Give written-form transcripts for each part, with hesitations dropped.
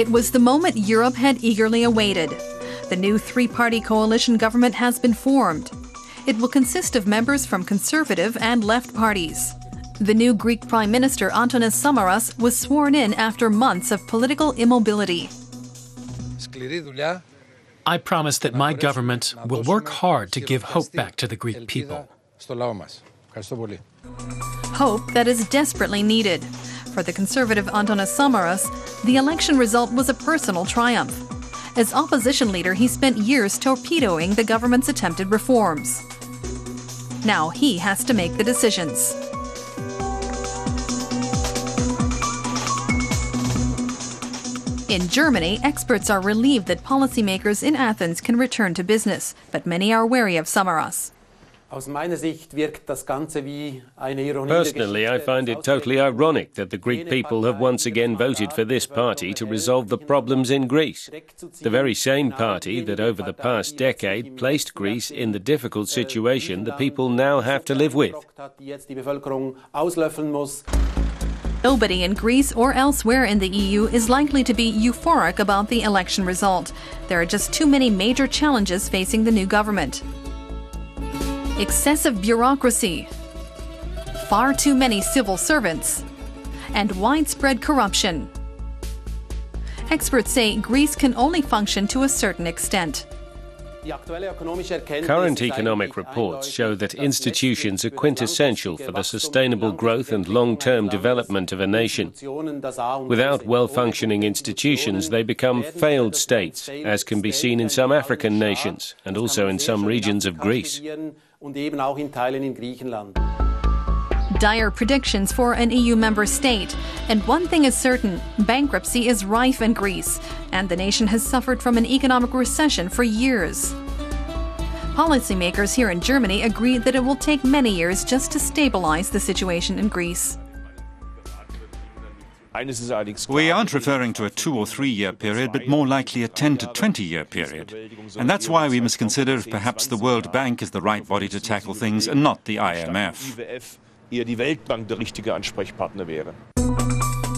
It was the moment Europe had eagerly awaited. The new three-party coalition government has been formed. It will consist of members from conservative and left parties. The new Greek Prime Minister Antonis Samaras was sworn in after months of political immobility. I promise that my government will work hard to give hope back to the Greek people. Hope that is desperately needed. For the conservative Antonis Samaras, the election result was a personal triumph. As opposition leader, he spent years torpedoing the government's attempted reforms. Now he has to make the decisions. In Germany, experts are relieved that policymakers in Athens can return to business, but many are wary of Samaras. Personally, I find it totally ironic that the Greek people have once again voted for this party to resolve the problems in Greece. The very same party that over the past decade placed Greece in the difficult situation the people now have to live with. Nobody in Greece or elsewhere in the EU is likely to be euphoric about the election result. There are just too many major challenges facing the new government. Excessive bureaucracy, far too many civil servants, and widespread corruption. Experts say Greece can only function to a certain extent. Current economic reports show that institutions are quintessential for the sustainable growth and long-term development of a nation. Without well-functioning institutions, they become failed states, as can be seen in some African nations and also in some regions of Greece. Dire predictions for an EU member state. And one thing is certain, bankruptcy is rife in Greece, and the nation has suffered from an economic recession for years. Policymakers here in Germany agree that it will take many years just to stabilize the situation in Greece. We aren't referring to a 2- or 3-year period, but more likely a 10- to 20-year period. And that's why we must consider if perhaps the World Bank is the right body to tackle things and not the IMF.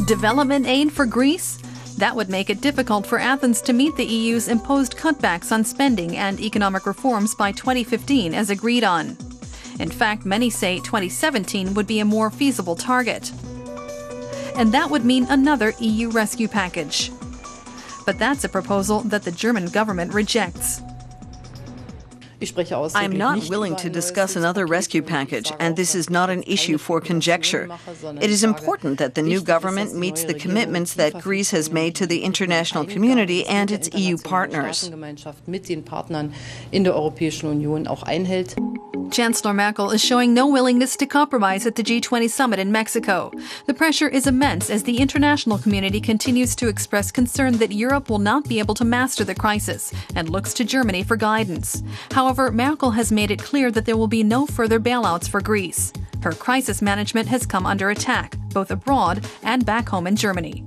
Development aid for Greece? That would make it difficult for Athens to meet the EU's imposed cutbacks on spending and economic reforms by 2015 as agreed on. In fact, many say 2017 would be a more feasible target. And that would mean another EU rescue package. But that's a proposal that the German government rejects. I'm not willing to discuss another rescue package, and this is not an issue for conjecture. It is important that the new government meets the commitments that Greece has made to the international community and its EU partners. Chancellor Merkel is showing no willingness to compromise at the G20 summit in Mexico. The pressure is immense as the international community continues to express concern that Europe will not be able to master the crisis and looks to Germany for guidance. However, Merkel has made it clear that there will be no further bailouts for Greece. Her crisis management has come under attack, both abroad and back home in Germany.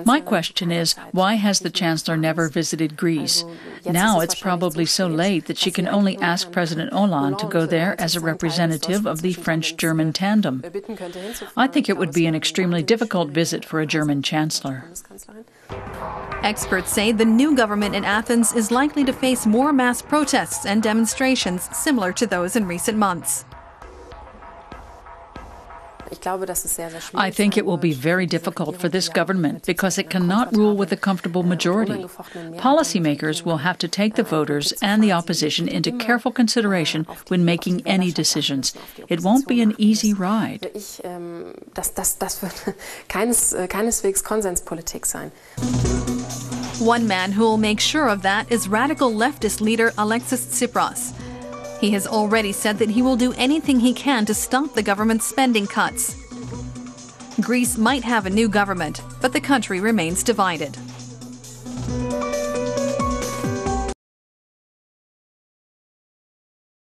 My question is, why has the Chancellor never visited Greece? Now it's probably so late that she can only ask President Hollande to go there as a representative of the French-German tandem. I think it would be an extremely difficult visit for a German Chancellor. Experts say the new government in Athens is likely to face more mass protests and demonstrations similar to those in recent months. I think it will be very difficult for this government because it cannot rule with a comfortable majority. Policymakers will have to take the voters and the opposition into careful consideration when making any decisions. It won't be an easy ride. One man who will make sure of that is radical leftist leader Alexis Tsipras. He has already said that he will do anything he can to stop the government's spending cuts. Greece might have a new government, but the country remains divided.